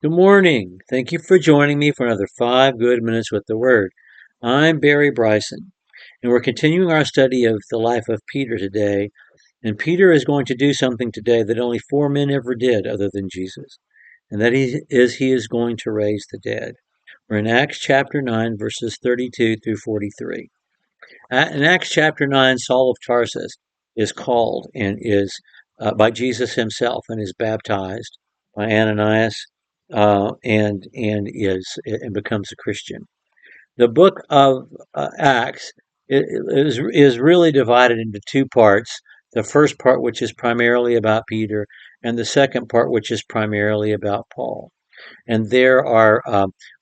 Good morning. Thank you for joining me for another 5 good minutes with the Word. I'm Barry Bryson, and we're continuing our study of the life of Peter today. And Peter is going to do something today that only 4 men ever did other than Jesus, and that he is going to raise the dead. We're in Acts chapter 9, verses 32 through 43. In Acts chapter 9, Saul of Tarsus is called and is by Jesus himself and is baptized by Ananias and becomes a Christian. The book of Acts is really divided into two parts. The first part, which is primarily about Peter, and the second part, which is primarily about Paul. And there are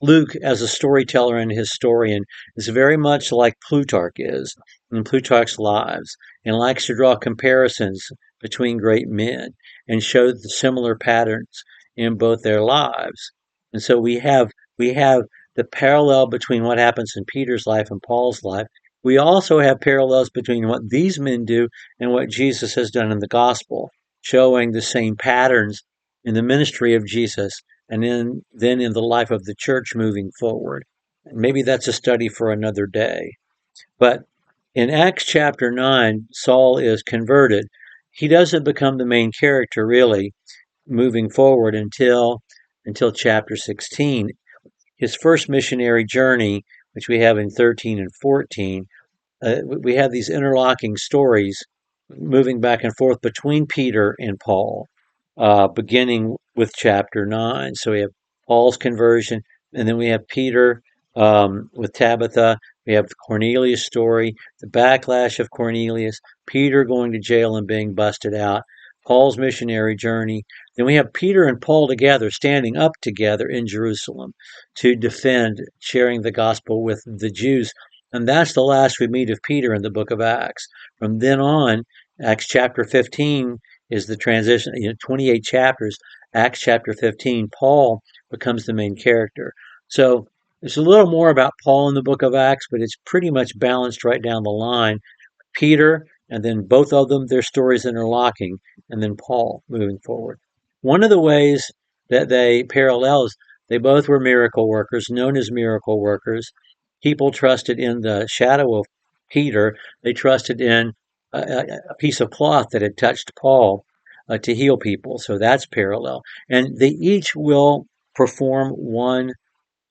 Luke, as a storyteller and historian, is very much like Plutarch is in Plutarch's Lives, and likes to draw comparisons between great men and show the similar patterns in both their lives. And so we have the parallel between what happens in Peter's life and Paul's life. We also have parallels between what these men do and what Jesus has done in the gospel, showing the same patterns in the ministry of Jesus and then in the life of the church moving forward. Maybe that's a study for another day. But in Acts chapter 9, Saul is converted. He doesn't become the main character really moving forward until chapter 16. His first missionary journey, which we have in 13 and 14, we have these interlocking stories moving back and forth between Peter and Paul, beginning with chapter 9. So we have Paul's conversion, and then we have Peter with Tabitha. We have the Cornelius story, the backlash of Cornelius, Peter going to jail and being busted out, Paul's missionary journey. Then we have Peter and Paul together, standing up together in Jerusalem to defend sharing the gospel with the Jews. And that's the last we meet of Peter in the book of Acts. From then on, Acts chapter 15 is the transition, 28 chapters. Acts chapter 15, Paul becomes the main character. So there's a little more about Paul in the book of Acts, but it's pretty much balanced right down the line. Peter, and then both of them, their stories interlocking, and then Paul moving forward. One of the ways that they parallel is they both were miracle workers, known as miracle workers. People trusted in the shadow of Peter. They trusted in a piece of cloth that had touched Paul to heal people. So that's parallel. And they each will perform one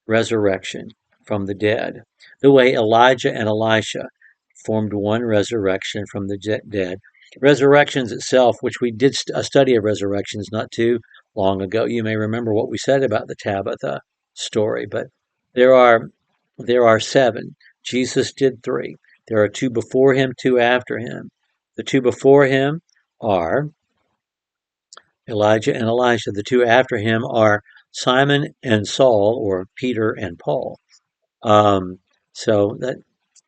resurrection from the dead, the way Elijah and Elisha formed one resurrection from the dead. Resurrections itself, which we did a study of resurrections not too long ago. You may remember what we said about the Tabitha story, but there are there are seven. Jesus did three. There are two before him, two after him. The two before him are Elijah and Elisha. The two after him are Simon and Saul, or Peter and Paul. Um, so that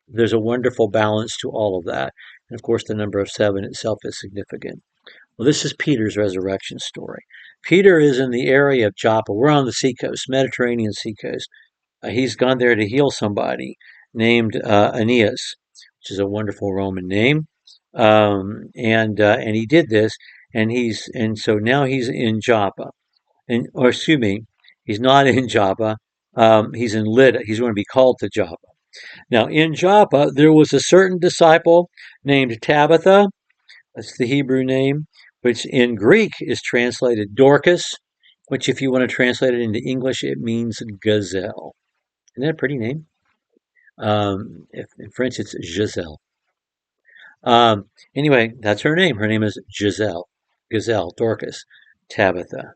there's a wonderful balance to all of that. And of course, the number of seven itself is significant. Well, this is Peter's resurrection story. Peter is in the area of Joppa. We're on the seacoast, Mediterranean seacoast. He's gone there to heal somebody named Aeneas, which is a wonderful Roman name. And he did this, and so now he's in Joppa, or excuse me, he's not in Joppa. He's in Lydda. He's going to be called to Joppa. Now, in Joppa, there was a certain disciple named Tabitha. That's the Hebrew name, which in Greek is translated Dorcas, which, if you want to translate it into English, it means gazelle. Isn't that a pretty name? If in French, it's Giselle. Anyway, that's her name. Her name is Giselle, Gazelle, Dorcas, Tabitha.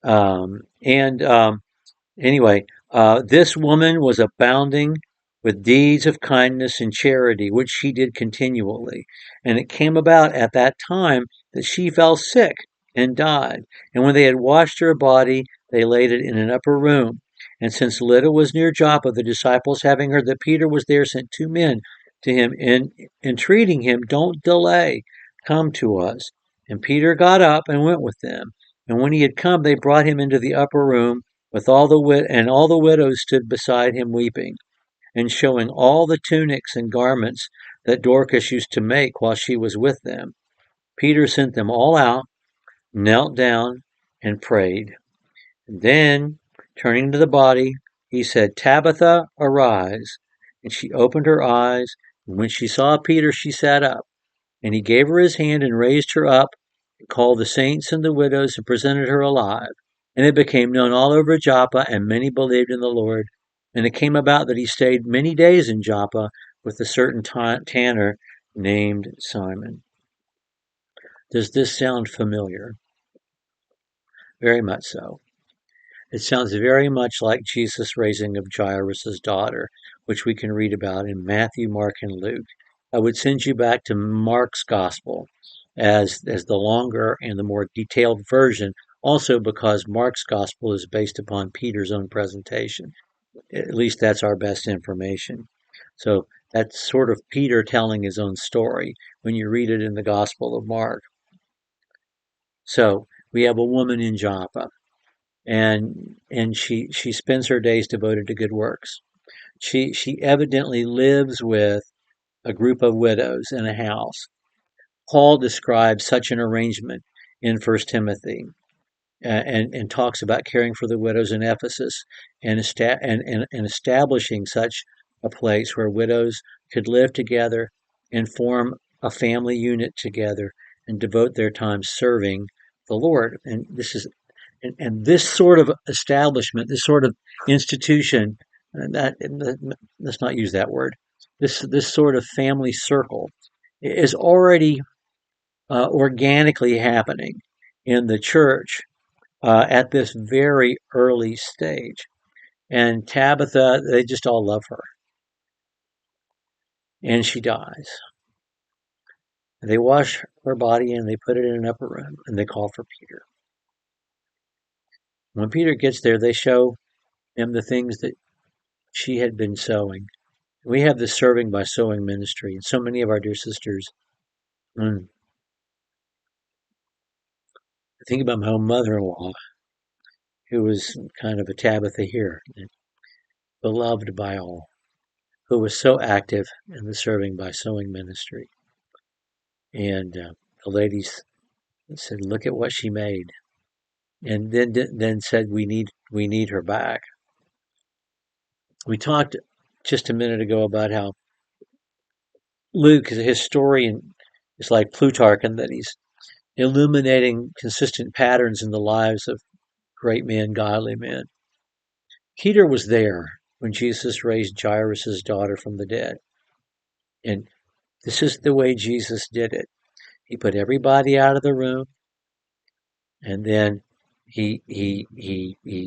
And Anyway, this woman was abounding with deeds of kindness and charity, which she did continually. And it came about at that time that she fell sick and died. And when they had washed her body, they laid it in an upper room. And since Lydda was near Joppa, the disciples, having heard that Peter was there, sent 2 men to him, entreating him, "Don't delay, come to us." And Peter got up and went with them. And when he had come, they brought him into the upper room with all the widows stood beside him weeping, and showing all the tunics and garments that Dorcas used to make while she was with them. Peter sent them all out, knelt down, and prayed. Then, turning to the body, he said, Tabitha, arise. And she opened her eyes, and when she saw Peter, she sat up. And he gave her his hand and raised her up, and called the saints and the widows, and presented her alive. And it became known all over Joppa, and many believed in the Lord. And it came about that he stayed many days in Joppa with a certain tanner named Simon. Does this sound familiar? Very much so. It sounds very much like Jesus' raising of Jairus' daughter, which we can read about in Matthew, Mark, and Luke. I would send you back to Mark's Gospel as the longer and the more detailed version, also because Mark's Gospel is based upon Peter's own presentation. At least that's our best information. So that's sort of Peter telling his own story when you read it in the Gospel of Mark. So we have a woman in Joppa, and she spends her days devoted to good works. She evidently lives with a group of widows in a house. Paul describes such an arrangement in First Timothy, and talks about caring for the widows in Ephesus, and establishing such a place where widows could live together and form a family unit together and devote their time serving the Lord. And this sort of establishment, this sort of institution, let's not use that word. This sort of family circle is already organically happening in the church at this very early stage. And Tabitha, they just all love her, and she dies. They wash her body and they put it in an upper room, and they call for Peter. When Peter gets there, they show him the things that she had been sewing. We have this serving by sewing ministry, and so many of our dear sisters. I think about my own mother-in-law, who was kind of a Tabitha here, beloved by all, who was so active in the serving by sewing ministry. And the ladies said, "Look at what she made," and then said, "We need her back." We talked just a minute ago about how Luke, as a historian, is like Plutarch, and that he's illuminating consistent patterns in the lives of great men, godly men. Peter was there when Jesus raised Jairus' daughter from the dead. And this is the way Jesus did it. He put everybody out of the room, and then he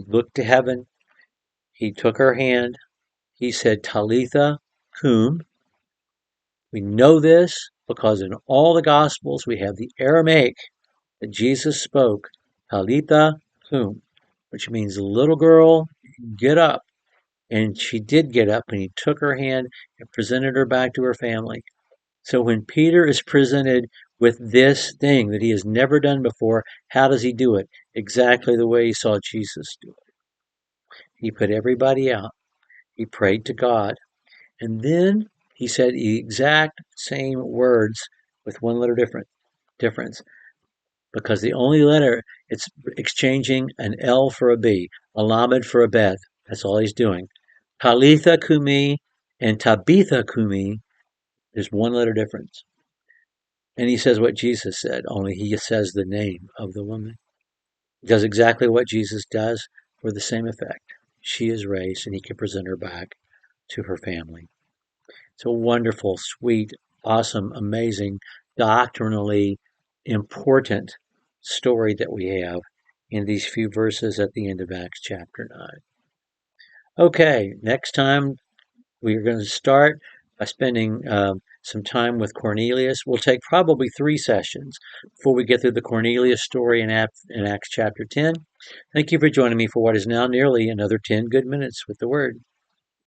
looked to heaven. He took her hand. He said, Talitha cum. We know this because in all the Gospels we have the Aramaic that Jesus spoke, Talitha cum, which means little girl, get up. And she did get up, and he took her hand and presented her back to her family. So when Peter is presented with this thing that he has never done before, how does he do it? Exactly the way he saw Jesus do it. He put everybody out. He prayed to God. And then he said the exact same words with one letter difference. Because the only letter, it's exchanging an L for a B, a lamed for a bet. That's all he's doing. Talitha kumi and Tabitha kumi, there's one letter difference. And he says what Jesus said, only he says the name of the woman. He does exactly what Jesus does for the same effect. She is raised, and he can present her back to her family. It's a wonderful, sweet, awesome, amazing, doctrinally important story that we have in these few verses at the end of Acts chapter 9. Okay, next time we are going to start by spending some time with Cornelius. We'll take probably 3 sessions before we get through the Cornelius story in Acts chapter 10. Thank you for joining me for what is now nearly another 10 good minutes with the Word.